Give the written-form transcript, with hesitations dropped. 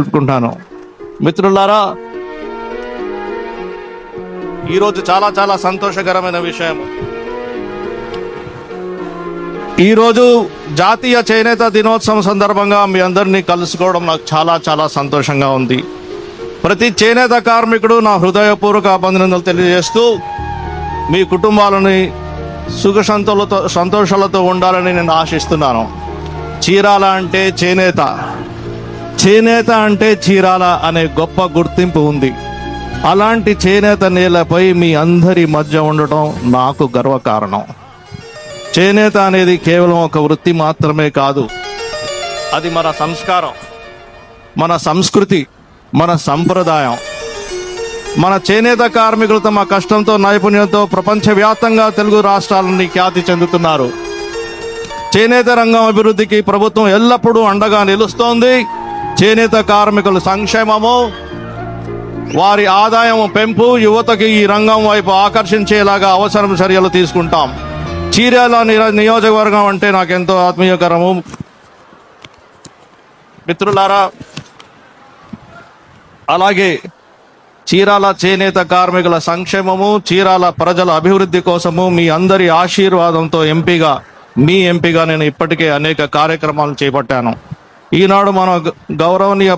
తెలుపుకుంటాను. మిత్రులారా, ఈరోజు చాలా చాలా సంతోషకరమైన విషయం. ఈరోజు జాతీయ చేనేత దినోత్సవం సందర్భంగా మీ అందరినీ కలుసుకోవడం నాకు చాలా చాలా సంతోషంగా ఉంది. ప్రతి చేనేత కార్మికుడు నా హృదయపూర్వక అభినందనలు తెలియజేస్తూ మీ కుటుంబాలని సుఖ సంతోషాలతో ఉండాలని నేను ఆశిస్తున్నాను. చీరాల అంటే చేనేత, చేనేత అంటే చీరాల అనే గొప్ప గుర్తింపు ఉంది. అలాంటి చేనేత నేలపై మీ అందరి మధ్య ఉండటం నాకు గర్వకారణం. చేనేత అనేది కేవలం ఒక వృత్తి మాత్రమే కాదు, అది మన సంస్కారం, మన సంస్కృతి, మన సంప్రదాయం. మన చేనేత కార్మికులు తమ కష్టంతో నైపుణ్యంతో ప్రపంచవ్యాప్తంగా తెలుగు రాష్ట్రాలని ఖ్యాతి చెందుతున్నారు. చేనేత రంగం అభివృద్ధికి ప్రభుత్వం ఎల్లప్పుడూ అండగా నిలుస్తోంది. చేనేత కార్మికుల సంక్షేమము, వారి ఆదాయం పెంపు, యువతకి ఈ రంగం వైపు ఆకర్షించేలాగా అవసరం చర్యలు తీసుకుంటాం. చీరాల నియోజకవర్గం అంటే నాకెంతో ఆత్మీయకరము. మిత్రులారా, అలాగే చీరాల చేనేత కార్మికుల సంక్షేమము, చీరాల ప్రజల అభివృద్ధి కోసము మీ అందరి ఆశీర్వాదంతో మీ ఎంపీగా నేను ఇప్పటికే అనేక కార్యక్రమాలు చేపట్టాను. ఈనాడు మన గౌరవనీయ